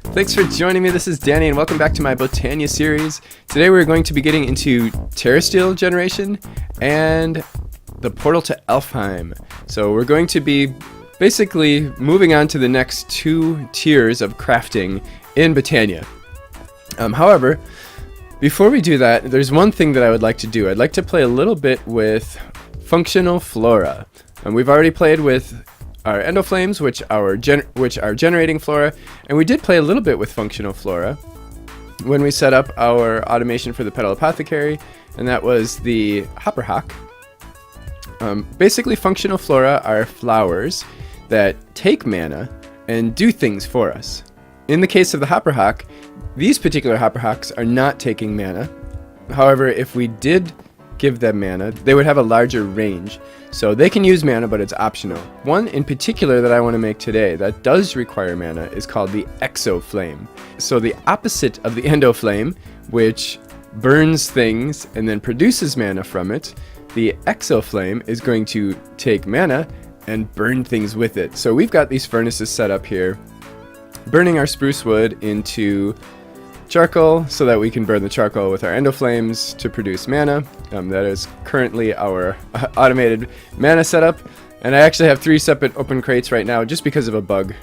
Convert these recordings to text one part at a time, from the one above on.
Thanks for joining me. This is Danny, and welcome back to my Botania series. Today we're going to be getting into Terrasteel generation and the portal to Alfheim. So we're going to be basically moving on to the next two tiers of crafting in Botania. However, before we do that, there's one thing that I would like to do. I'd like to play a little bit with functional Flora. We've already played with our Endoflames, which are generating Flora, and we did play a little bit with functional Flora when we set up our automation for the Petal Apothecary, and that was the Hopper Hawk. Basically, functional Flora are flowers that take mana and do things for us. In the case of the Hopper Hawk, these particular Hopper Hawks are not taking mana. However, if we did give them mana, they would have a larger range. So they can use mana, but it's optional. One in particular that I want to make today that does require mana is called the Exo Flame. So the opposite of the Endoflame, which burns things and then produces mana from it, the Exo Flame is going to take mana and burn things with it. So we've got these furnaces set up here, burning our spruce wood into charcoal so that we can burn the charcoal with our Endoflames to produce mana. That is currently our automated mana setup, and I actually have 3 separate open crates right now just because of a bug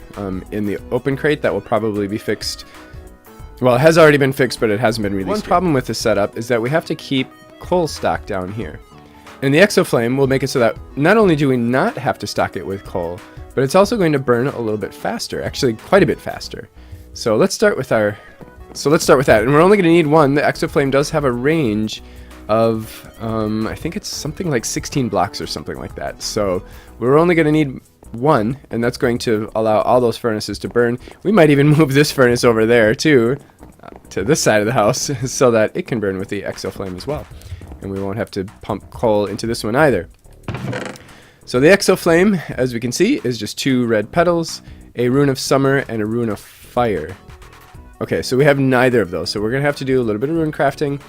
in the open crate that will probably be fixed. Well, it has already been fixed, but it hasn't been released. One problem with the setup is that we have to keep coal stock down here, and the Exo Flame will make it so that not only do we not have to stock it with coal, but it's also going to burn a little bit faster, actually quite a bit faster. So let's start with that, and we're only going to need one. The Exo Flame does have a range of, I think it's something like 16 blocks or something like that. So we're only going to need one, and that's going to allow all those furnaces to burn. We might even move this furnace over there too, to this side of the house, so that it can burn with the Exo Flame as well. And we won't have to pump coal into this one either. So the Exo Flame, as we can see, is just 2 red petals, a rune of summer, and a rune of fire. Okay, so we have neither of those, so we're going to have to do a little bit of rune crafting,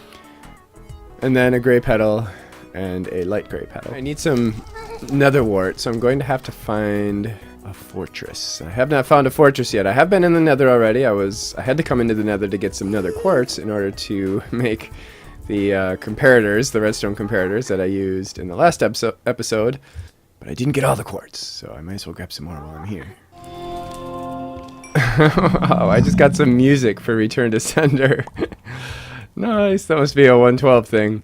and then a gray petal, and a light gray petal. I need some nether wart, so I'm going to have to find a fortress. I have not found a fortress yet. I have been in the nether already. I had to come into the nether to get some nether quartz in order to make the comparators, the redstone comparators that I used in the last episode, but I didn't get all the quartz, so I might as well grab some more while I'm here. Wow, I just got some music for Return to Sender. Nice, that must be a 112 thing.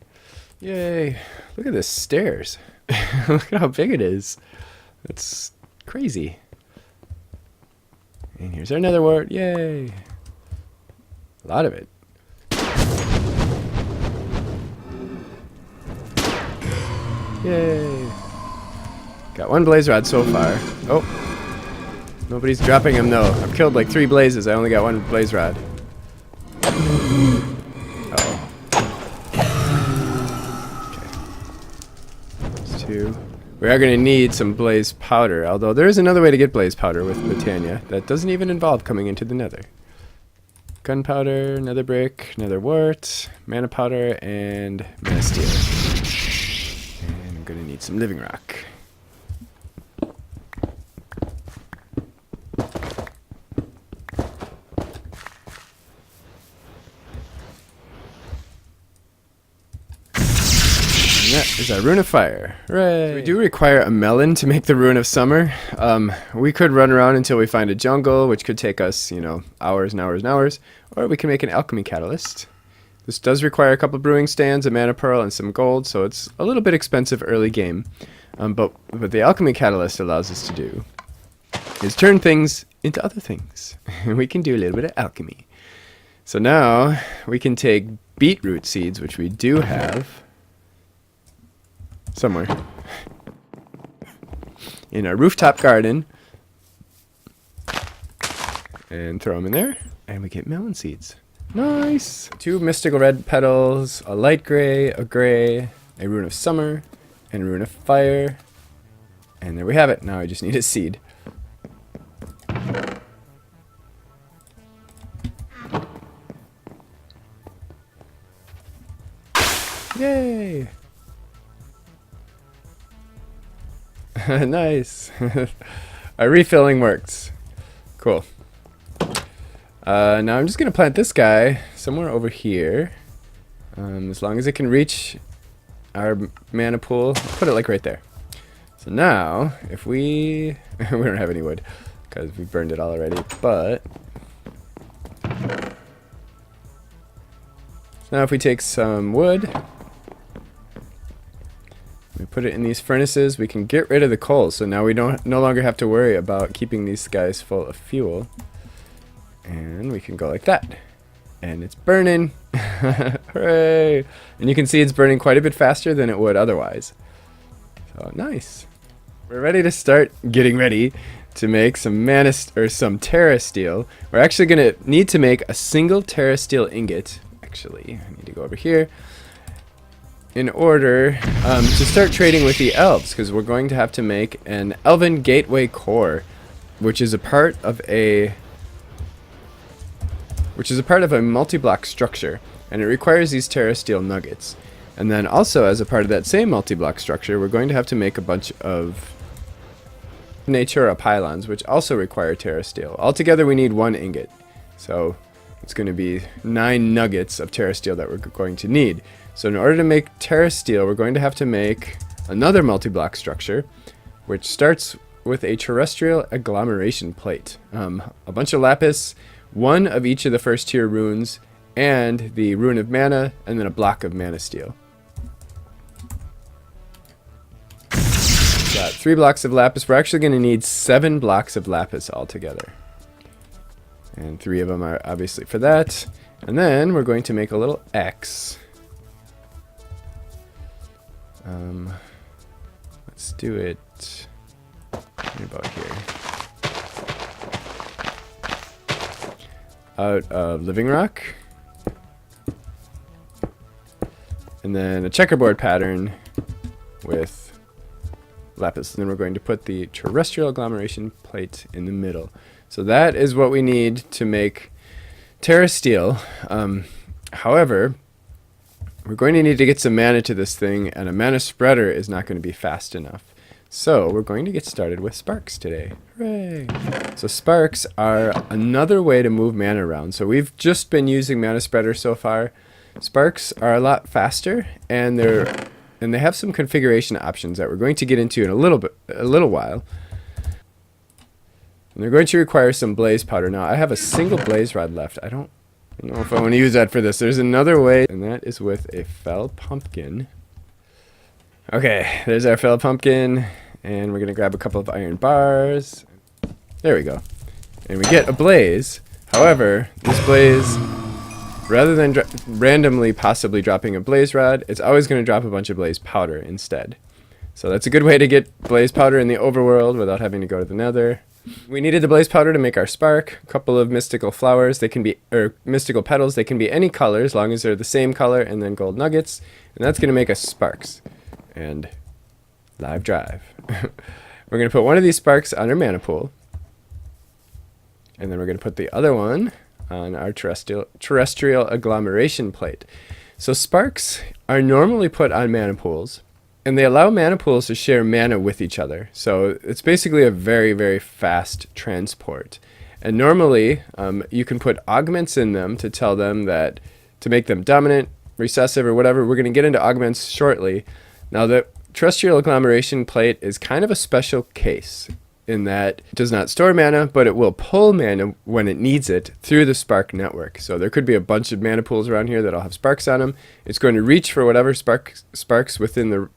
Yay. Look at the stairs. Look at how big it is. That's crazy. And here's our nether wart. Yay. A lot of it. Yay. Got 1 blaze rod so far. Oh. Nobody's dropping them though. I've killed like 3 blazes. I only got 1 blaze rod. Uh-oh. Okay. There's 2. We are going to need some blaze powder, although there is another way to get blaze powder with Botania that doesn't even involve coming into the nether. Gunpowder, nether brick, nether wart, mana powder, and mana steel. And I'm going to need some living rock. That is our Rune of Fire. Hooray! We do require a melon to make the Rune of Summer. We could run around until we find a jungle, which could take us, hours and hours and hours. Or we can make an alchemy catalyst. This does require a couple brewing stands, a mana pearl, and some gold, so it's a little bit expensive early game. But what the alchemy catalyst allows us to do is turn things into other things. And we can do a little bit of alchemy. So now we can take beetroot seeds, which we do have somewhere in our rooftop garden, and throw them in there, and we get melon seeds. Nice! 2 mystical red petals, a light gray, a gray, a rune of summer, and a rune of fire, and there we have it. Now I just need a seed. Yay! Nice. Our refilling works. Cool. Now I'm just going to plant this guy somewhere over here. As long as it can reach our mana pool, I'll put it like right there. So now, if we... we don't have any wood, because we burned it all already, but... now if we take some wood, we put it in these furnaces, we can get rid of the coal. So now we no longer have to worry about keeping these guys full of fuel. And we can go like that. And it's burning. Hooray! And you can see it's burning quite a bit faster than it would otherwise. So nice. We're ready to start getting ready to make some some Terrasteel. We're actually going to need to make a single Terrasteel ingot. Actually, I need to go over here in order to start trading with the elves, because we're going to have to make an Elven Gateway core, which is a part of a multi-block structure, and it requires these Terrasteel nuggets. And then also, as a part of that same multi-block structure, we're going to have to make a bunch of Natura Pylons, which also require Terrasteel. Altogether, we need 1 ingot. So it's going to be 9 nuggets of Terrasteel that we're going to need. So in order to make Terrasteel, we're going to have to make another multi-block structure, which starts with a terrestrial agglomeration plate. A bunch of lapis, 1 of each of the first tier runes, and the rune of mana, and then a block of mana steel. Got 3 blocks of lapis. We're actually going to need 7 blocks of lapis altogether. And 3 of them are obviously for that. And then we're going to make a little X. Let's do it right about here. Out of living rock. And then a checkerboard pattern with lapis. And then we're going to put the terrestrial agglomeration plate in the middle. So that is what we need to make Terrasteel. However, we're going to need to get some mana to this thing, and a mana spreader is not going to be fast enough. So we're going to get started with sparks today. Hooray! So sparks are another way to move mana around. So we've just been using mana spreader so far. Sparks are a lot faster, and they have some configuration options that we're going to get into in a little while. And they're going to require some blaze powder. Now I have a single blaze rod left. I don't know if I want to use that for this. There's another way, and that is with a fell pumpkin. Okay, there's our fell pumpkin, and we're going to grab a couple of iron bars. There we go. And we get a blaze. However, this blaze, rather than randomly possibly dropping a blaze rod, it's always going to drop a bunch of blaze powder instead. So that's a good way to get blaze powder in the overworld without having to go to the nether. We needed the blaze powder to make our spark. A couple of mystical flowers, mystical petals. They can be any color as long as they're the same color, and then gold nuggets. And that's going to make us sparks. And live drive. We're going to put one of these sparks on our mana pool. And then we're going to put the other one on our terrestrial agglomeration plate. So sparks are normally put on mana pools, and they allow mana pools to share mana with each other. So it's basically a very, very fast transport. And normally, you can put augments in them to tell them that, to make them dominant, recessive, or whatever. We're going to get into augments shortly. Now, the terrestrial agglomeration plate is kind of a special case in that it does not store mana, but it will pull mana when it needs it through the spark network. So there could be a bunch of mana pools around here that all have sparks on them. It's going to reach for whatever sparks within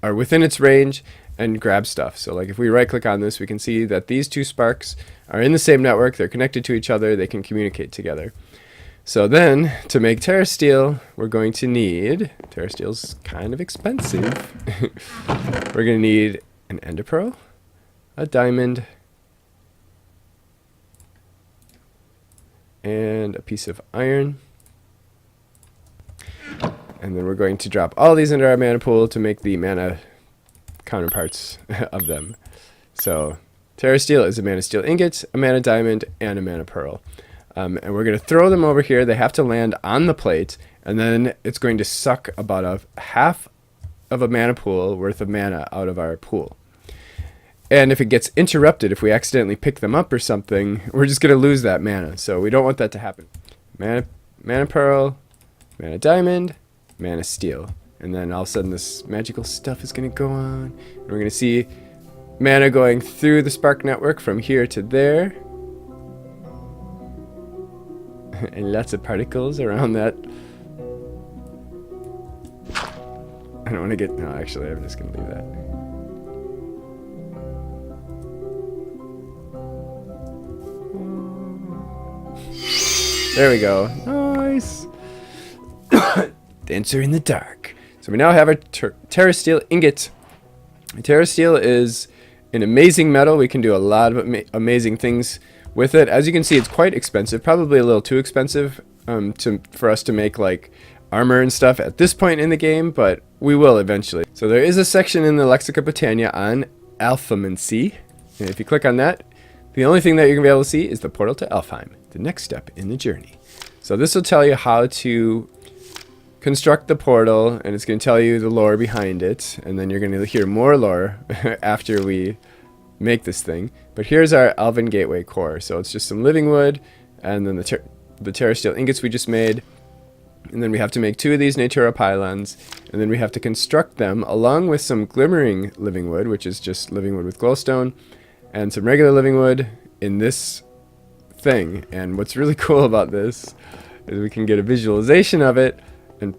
its range and grab stuff. So like if we right click on this, we can see that these 2 sparks are in the same network. They're connected to each other. They can communicate together. So then to make Terrasteel, we're going to need, Terrasteel's kind of expensive. We're going to need an ender pearl, a diamond, and a piece of iron. And then we're going to drop all these into our mana pool to make the mana counterparts of them. So Terrasteel is a mana steel ingot, a mana diamond, and a mana pearl. And we're going to throw them over here. They have to land on the plate, and then it's going to suck about half of a mana pool worth of mana out of our pool. And if it gets interrupted, if we accidentally pick them up or something, we're just going to lose that mana. So we don't want that to happen. Mana Pearl, Mana Diamond, Mana Steel. And then all of a sudden this magical stuff is going to go on. And we're going to see mana going through the spark network from here to there. And lots of particles around that. I don't want to get... No, actually, I'm just going to leave that. There we go. Nice. Dancer in the dark. So we now have our Terrasteel ingot. Terrasteel is an amazing metal. We can do a lot of amazing things with it. As you can see, it's quite expensive. Probably a little too expensive for us to make like armor and stuff at this point in the game, but we will eventually. So there is a section in the Lexica Botania on Alphemancy. And if you click on that, the only thing that you're going to be able to see is the portal to Alfheim, the next step in the journey. So this will tell you how to construct the portal, and it's going to tell you the lore behind it, and then you're going to hear more lore after we make this thing. But here's our Elven Gateway core. So it's just some living wood, and then the Terrasteel ingots we just made, and then we have to make 2 of these Natura Pylons, and then we have to construct them along with some Glimmering living wood, which is just living wood with glowstone, and some regular living wood in this thing. And what's really cool about this is we can get a visualization of it and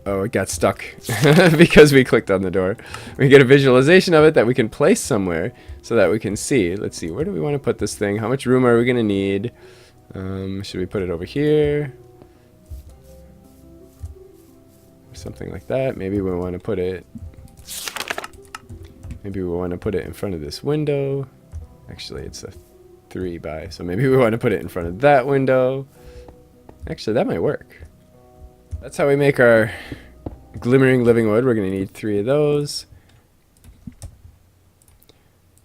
oh, it got stuck because we clicked on the door. We get a visualization of it that we can place somewhere so that we can see. Let's see, where do we want to put this thing? How much room are we going to need? Should we put it over here? Something like that. Maybe we want to put it in front of this window. Actually, it's a 3 by, so maybe we want to put it in front of that window. Actually, that might work. That's how we make our Glimmering living wood. We're going to need 3 of those.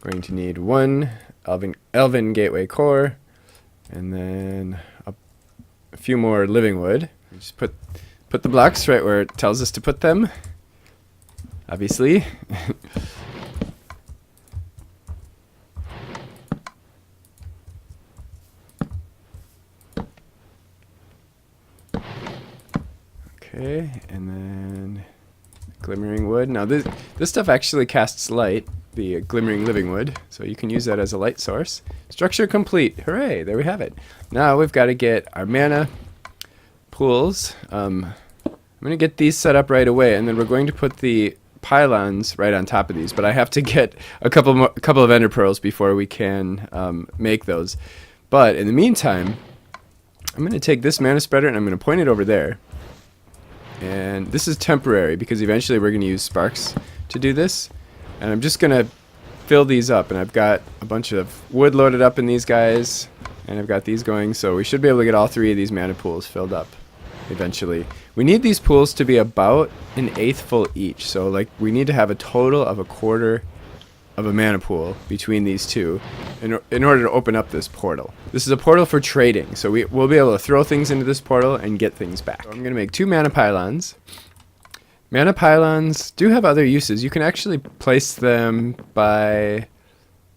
Going to need 1 Elven Gateway core, and then a few more living wood. Just put the blocks right where it tells us to put them, obviously. Okay, and then Glimmering wood. Now this stuff actually casts light, the Glimmering living wood, so you can use that as a light source. Structure complete. Hooray, there we have it. Now we've got to get our mana pools. I'm going to get these set up right away, and then we're going to put the pylons right on top of these, but I have to get a couple of ender pearls before we can make those. But in the meantime, I'm going to take this mana spreader and I'm going to point it over there. And this is temporary because eventually we're going to use sparks to do this. And I'm just going to fill these up. And I've got a bunch of wood loaded up in these guys. And I've got these going. So we should be able to get all 3 of these mana pools filled up eventually. We need these pools to be about an 1/8 full each. So like we need to have a total of 1/4 of a mana pool between these two in order to open up this portal. This is a portal for trading, so we'll be able to throw things into this portal and get things back. So I'm going to make 2 mana pylons. Mana pylons do have other uses. You can actually place them by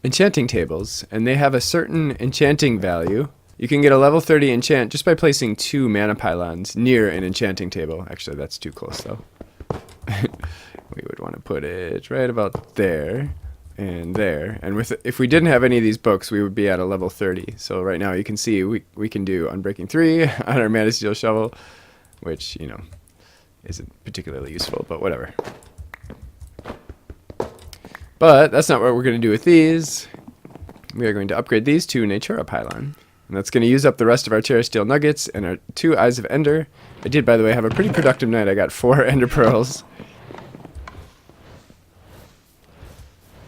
enchanting tables, and they have a certain enchanting value. You can get a level 30 enchant just by placing 2 mana pylons near an enchanting table. Actually, that's too close though. We would want to put it right about there. And there, and if we didn't have any of these books, we would be at a level 30. So right now you can see we can do Unbreaking 3 on our Mana Steel Shovel, which, you know, isn't particularly useful, but whatever. But that's not what we're going to do with these. We are going to upgrade these to Natura Pylon, and that's going to use up the rest of our Terrasteel nuggets and our 2 Eyes of Ender. I did, by the way, have a pretty productive night. I got 4 Ender Pearls.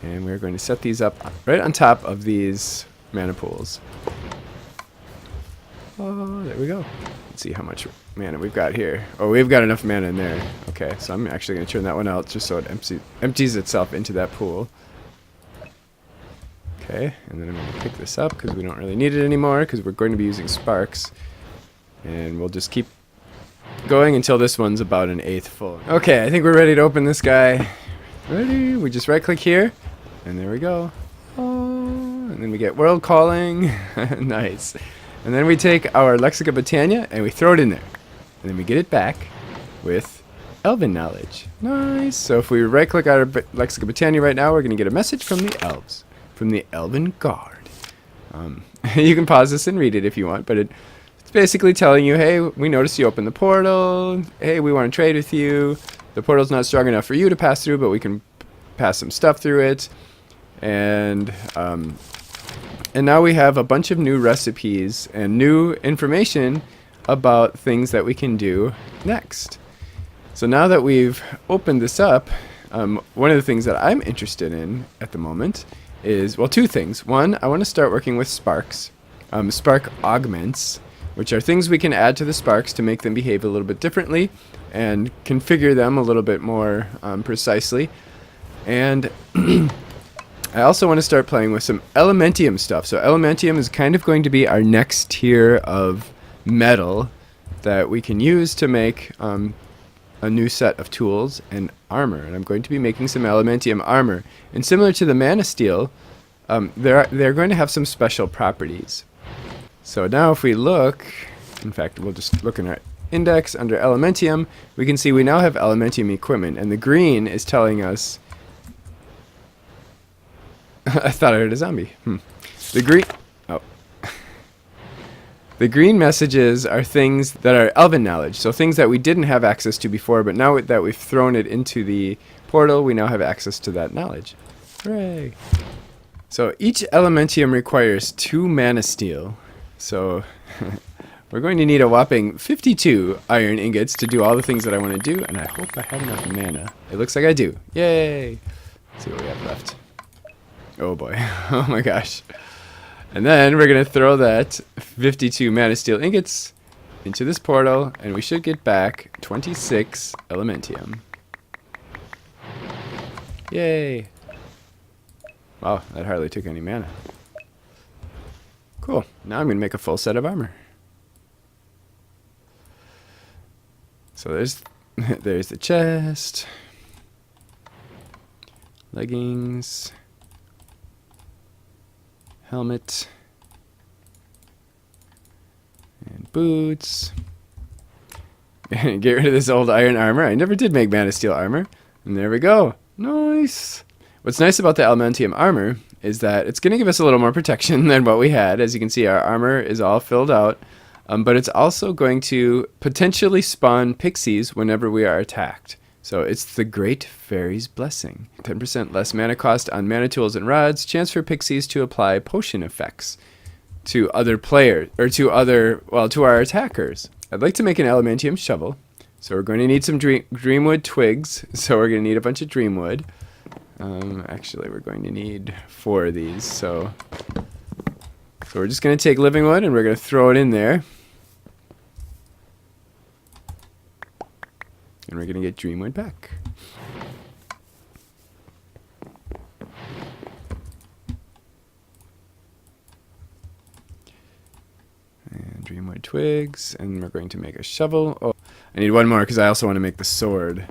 And we're going to set these up right on top of these mana pools. Oh, there we go. Let's see how much mana we've got here. Oh, we've got enough mana in there. Okay, so I'm actually going to turn that one out just so it empties itself into that pool. Okay, and then I'm going to pick this up because we don't really need it anymore because we're going to be using sparks. And we'll just keep going until this one's about an 1/8 full. Okay, I think we're ready to open this guy. Ready? We just right click here, and there we go. Oh, and then we get world calling. Nice. And then we take our Lexica Botania and we throw it in there. And then we get it back with Elven knowledge. Nice. So if we right click our Lexica Botania right now, we're going to get a message from the Elves, from the Elven Guard. You can pause this and read it if you want, but it's basically telling you, hey, we noticed you opened the portal. Hey, we want to trade with you. The portal's not strong enough for you to pass through, but we can pass some stuff through it. And now we have a bunch of new recipes and new information about things that we can do next. So now that we've opened this up, one of the things that I'm interested in at the moment is, well, two things. One, I want to start working with sparks, spark augments, which are things we can add to the sparks to make them behave a little bit differently and configure them a little bit more precisely. And I also want to start playing with some Elementium stuff. So Elementium is kind of going to be our next tier of metal that we can use to make a new set of tools and armor. And I'm going to be making some Elementium armor. And similar to the Mana Steel, they're going to have some special properties. So now if we look, in fact, we'll just look in our index under Elementium, we can see we now have Elementium equipment. And the green is telling us... I thought I heard a zombie. The green... Oh. The green messages are things that are Elven knowledge, so things that we didn't have access to before, but now that we've thrown it into the portal, we now have access to that knowledge. Hooray! So each Elementium requires 2 Mana Steel, so we're going to need a whopping 52 iron ingots to do all the things that I want to do, and I hope I have enough mana. It looks like I do. Yay! Let's see what we have left. Oh boy. Oh my gosh. And then we're going to throw that 52 Mana Steel ingots into this portal, and we should get back 26 Elementium. Yay! Wow, that hardly took any mana. Cool. Now I'm going to make a full set of armor. So there's the chest. Leggings. Helmet. And boots. And get rid of this old iron armor. I never did make Mana Steel armor. And there we go. Nice. What's nice about the Elementium armor is that it's going to give us a little more protection than what we had. As you can see, our armor is all filled out. But it's also going to potentially spawn pixies whenever we are attacked. So it's the Great Fairies Blessing. 10% less mana cost on mana tools and rods. Chance for pixies to apply potion effects to other players, or to our attackers. I'd like to make an Elementium Shovel. So we're going to need some Dreamwood twigs. So we're going to need a bunch of Dreamwood. Actually, we're going to need 4 of these. So we're just going to take living wood and we're going to throw it in there. And we're going to get Dreamwood back. And Dreamwood twigs. And we're going to make a shovel. Oh, I need one more because I also want to make the sword.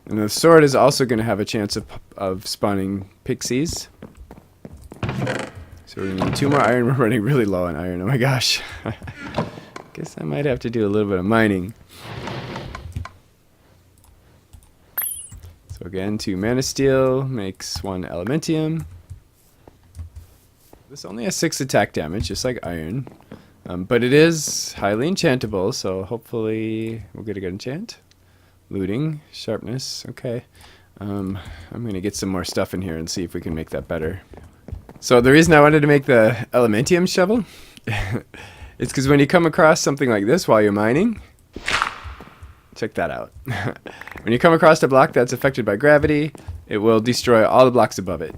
And the sword is also going to have a chance of spawning pixies. So we're going to need 2 more iron. We're running really low on iron. Oh my gosh. Guess I might have to do a little bit of mining. So again, 2 Mana Steel makes 1 Elementium. This only has 6 attack damage, just like iron. But it is highly enchantable, so hopefully we'll get a good enchant. Looting, sharpness, okay. I'm going to get some more stuff in here and see if we can make that better. So the reason I wanted to make the Elementium Shovel is because when you come across something like this while you're mining, check that out. When you come across a block that's affected by gravity, it will destroy all the blocks above it.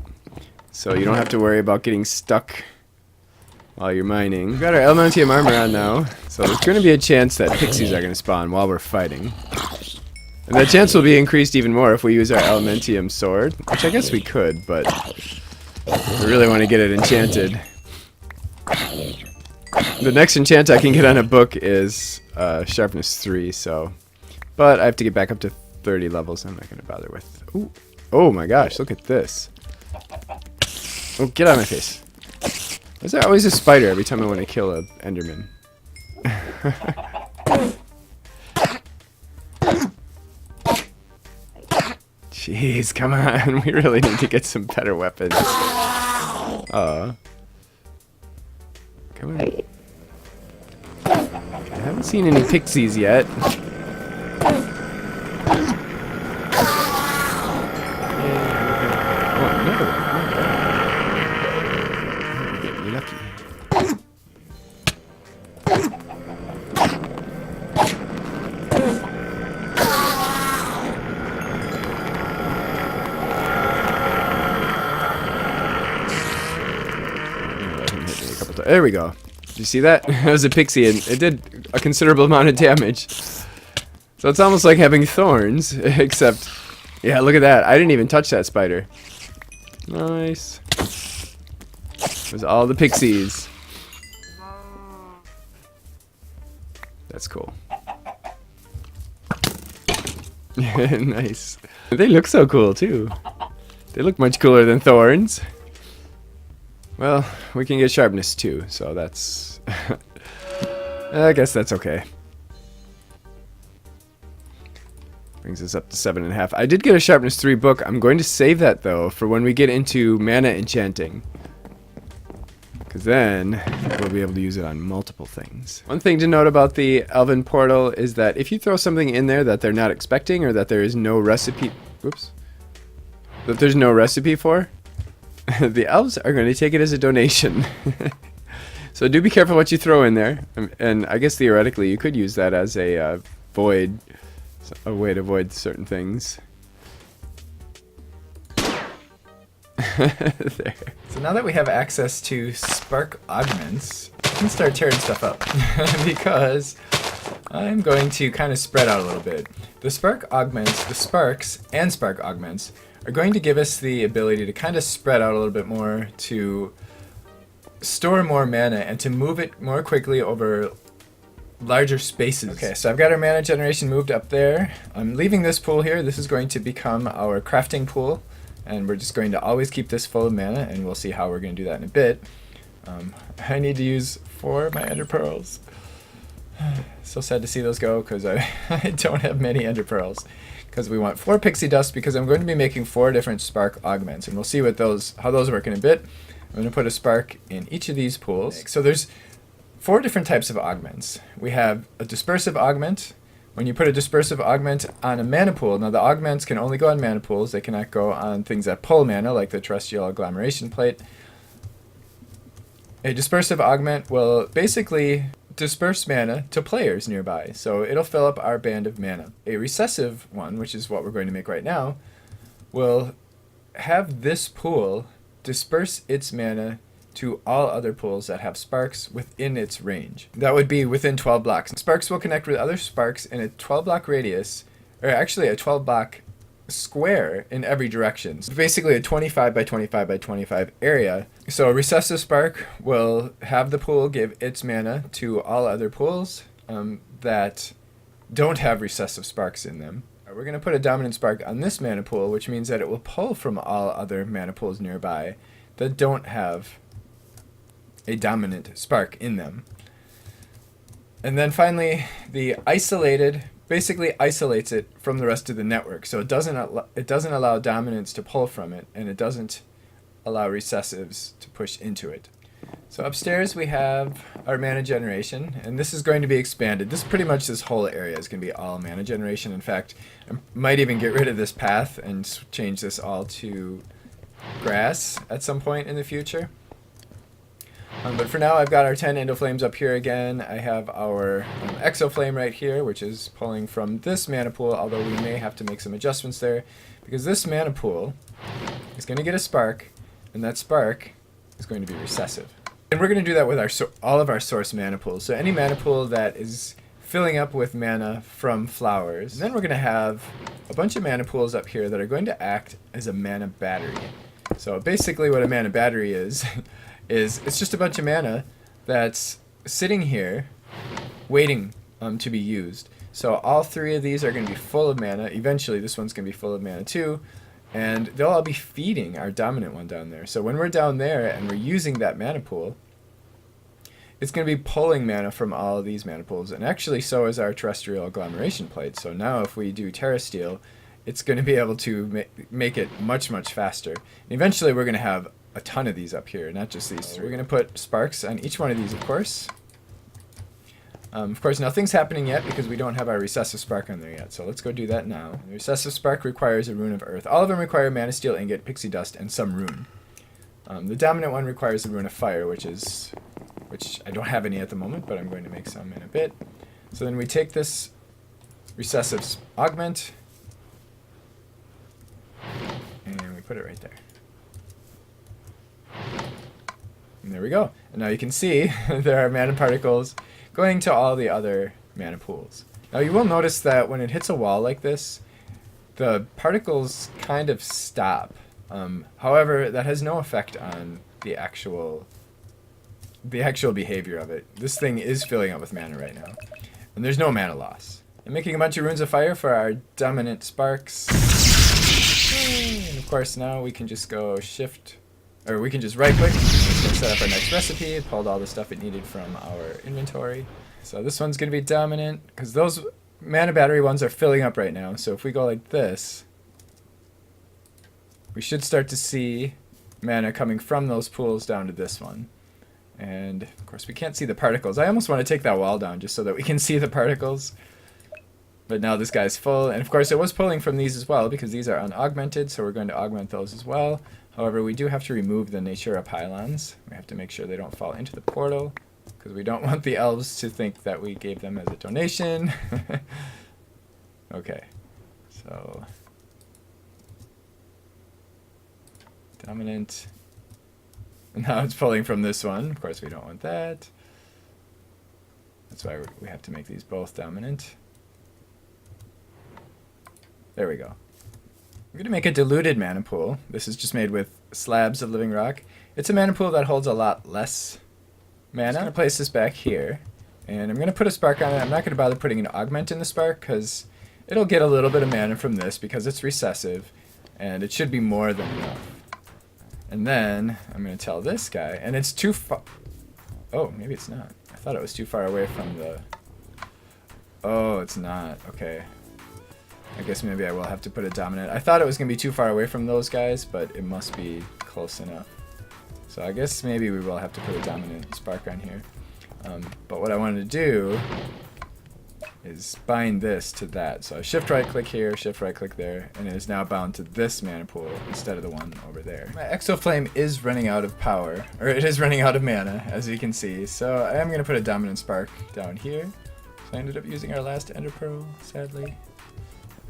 So you don't have to worry about getting stuck while you're mining. We've got our Elementium armor on now, so there's going to be a chance that pixies are going to spawn while we're fighting. And that chance will be increased even more if we use our Elementium sword, which I guess we could, but we really want to get it enchanted. The next enchant I can get on a book is sharpness 3, so... But I have to get back up to 30 levels. I'm not going to bother with... Ooh, Oh my gosh, look at this. Oh, get out of my face. Why is there always a spider every time I want to kill a Enderman? Jeez, come on. We really need to get some better weapons. Come on. I haven't seen any pixies yet. There we go. Did you see that? That was a pixie, and it did a considerable amount of damage. So it's almost like having thorns, except, yeah, look at that. I didn't even touch that spider. Nice. It was all the pixies. That's cool. Nice. They look so cool, too. They look much cooler than thorns. Well, we can get sharpness too, so that's... I guess that's okay. Brings us up to 7.5. I did get a sharpness 3 book. I'm going to save that, though, for when we get into mana enchanting. Because then we'll be able to use it on multiple things. One thing to note about the Elven portal is that if you throw something in there that they're not expecting, or that there is no recipe... Whoops. That there's no recipe for... the elves are going to take it as a donation. So do be careful what you throw in there. And I guess theoretically you could use that as a way to avoid certain things. There. So now that we have access to Spark Augments, we can start tearing stuff up. Because I'm going to kind of spread out a little bit. The Spark Augments, the Sparks and Spark Augments, are going to give us the ability to kind of spread out a little bit more, to store more mana, and to move it more quickly over larger spaces. Okay, so I've got our mana generation moved up there. I'm leaving this pool here. This is going to become our crafting pool, and we're just going to always keep this full of mana, and we'll see how we're going to do that in a bit. I need to use 4 of my ender pearls. So sad to see those go, because I don't have many ender pearls. Because we want 4 pixie dust, because I'm going to be making 4 different spark augments, and we'll see what how those work in a bit. I'm going to put a spark in each of these pools. So there's 4 different types of augments. We have a dispersive augment. When you put a dispersive augment on a mana pool, now the augments can only go on mana pools. They cannot go on things that pull mana, like the Terrasteel agglomeration plate. A dispersive augment will basically disperse mana to players nearby, so it'll fill up our band of mana. A recessive one, which is what we're going to make right now, will have this pool disperse its mana to all other pools that have sparks within its range. That would be within 12 blocks. Sparks will connect with other sparks in a 12 block radius, or actually a 12 block square in every direction. So basically a 25 by 25 by 25 area. So a recessive spark will have the pool give its mana to all other pools that don't have recessive sparks in them. We're going to put a dominant spark on this mana pool, which means that it will pull from all other mana pools nearby that don't have a dominant spark in them. And then finally, the isolated basically isolates it from the rest of the network. So it doesn't allow dominants to pull from it, and it doesn't allow recessives to push into it. So upstairs we have our mana generation, and this is going to be expanded. This whole area is going to be all mana generation. In fact, I might even get rid of this path and change this all to grass at some point in the future. But for now, I've got our 10 Endo Flames up here again. I have our Exo Flame right here, which is pulling from this mana pool, although we may have to make some adjustments there, because this mana pool is going to get a spark, and that spark is going to be recessive. And we're going to do that with all of our source mana pools. So any mana pool that is filling up with mana from flowers. And then we're going to have a bunch of mana pools up here that are going to act as a mana battery. So basically what a mana battery is it's just a bunch of mana that's sitting here waiting to be used. So all 3 of these are going to be full of mana. Eventually this one's going to be full of mana too. And they'll all be feeding our dominant one down there. So when we're down there and we're using that mana pool, it's going to be pulling mana from all of these mana pools. And actually so is our terrestrial agglomeration plate. So now if we do Terrasteel, it's going to be able to make it much, much faster. And eventually we're going to have a ton of these up here, not just these three. We're going to put sparks on each one of these, of course. Of course, nothing's happening yet because we don't have our Recessive Spark on there yet. So let's go do that now. The Recessive Spark requires a Rune of Earth. All of them require Mana Steel Ingot, Pixie Dust, and some rune. The dominant one requires a Rune of Fire, which I don't have any at the moment, but I'm going to make some in a bit. So then we take this Recessives Augment, and we put it right there. And there we go. And now you can see there are mana particles going to all the other mana pools. Now you will notice that when it hits a wall like this, the particles kind of stop. However, that has no effect on the actual behavior of it. This thing is filling up with mana right now. And there's no mana loss. I'm making a bunch of runes of fire for our dominant sparks. And of course now we can just go shift, or we can just right click, set up our next recipe. It pulled all the stuff it needed from our inventory. So this one's going to be dominant, because those mana battery ones are filling up right now. So if we go like this, we should start to see mana coming from those pools down to this one. And of course we can't see the particles. I almost want to take that wall down just so that we can see the particles. But now this guy's full. And of course it was pulling from these as well, because these are unaugmented, so we're going to augment those as well. However, we do have to remove the Natura Pylons. We have to make sure they don't fall into the portal, because we don't want the elves to think that we gave them as a donation. Okay, so dominant. And now it's pulling from this one. Of course, we don't want that. That's why we have to make these both dominant. There we go. I'm going to make a diluted mana pool. This is just made with slabs of living rock. It's a mana pool that holds a lot less mana. I'm going to place this back here. And I'm going to put a spark on it. I'm not going to bother putting an augment in the spark because it'll get a little bit of mana from this because it's recessive. And it should be more than enough. And then I'm going to tell this guy. And it's too far. Oh, maybe it's not. I thought it was too far away from the... Oh, it's not. Okay. I guess maybe I will have to put a dominant. I thought it was going to be too far away from those guys, but it must be close enough. So I guess maybe we will have to put a dominant spark on here. But what I wanted to do is bind this to that. So I shift right click here, shift right click there, and it is now bound to this mana pool instead of the one over there. My Exo Flame is running out of power, or it is running out of mana, as you can see. So I am going to put a dominant spark down here. So I ended up using our last Ender Pearl, sadly.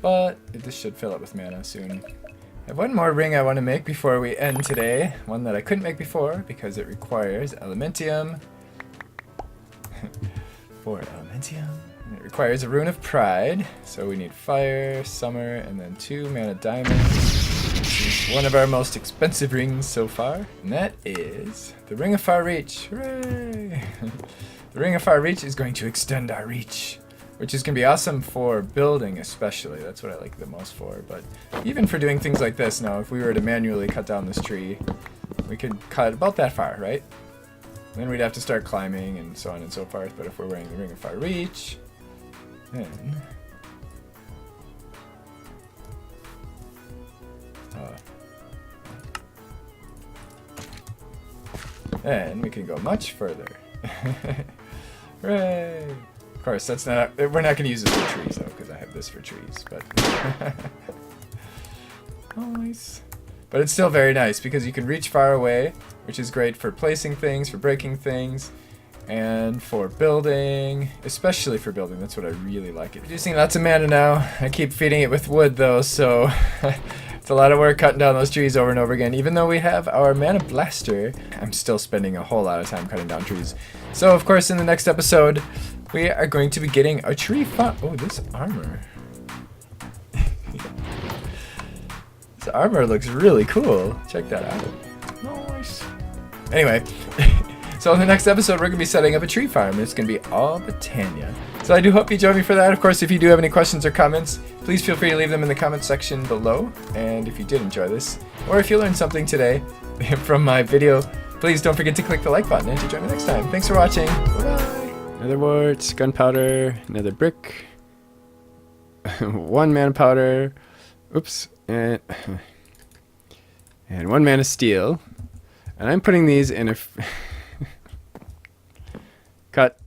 But this should fill up with mana soon. I have one more ring I want to make before we end today. One that I couldn't make before because it requires Elementium. 4 Elementium. And it requires a Rune of Pride. So we need Fire, Summer, and then 2 mana diamonds. This is one of our most expensive rings so far. And that is the Ring of Far Reach. Hooray! The Ring of Far Reach is going to extend our reach, which is going to be awesome for building especially. That's what I like the most for. But even for doing things like this now, if we were to manually cut down this tree, we could cut about that far, right? Then we'd have to start climbing and so on and so forth. But if we're wearing the Ring of Far Reach, then we can go much further. Hooray! Of course, that's not. We're not going to use this for trees though, because I have this for trees. But nice. But it's still very nice because you can reach far away, which is great for placing things, for breaking things, and for building. Especially for building. That's what I really like it. Producing lots of mana now. I keep feeding it with wood though, so it's a lot of work cutting down those trees over and over again. Even though we have our mana blaster, I'm still spending a whole lot of time cutting down trees. So of course, in the next episode, we are going to be getting a tree farm. Oh, this armor. This armor looks really cool. Check that out. Nice. Anyway, So in the next episode, we're going to be setting up a tree farm. It's going to be all Botania. So I do hope you join me for that. Of course, if you do have any questions or comments, please feel free to leave them in the comment section below. And if you did enjoy this, or if you learned something today from my video, please don't forget to click the like button and to join me next time. Thanks for watching. Bye-bye. Another warts, gunpowder, another brick, 1 mana powder, oops, and 1 mana steel. And I'm putting these in a... Cut.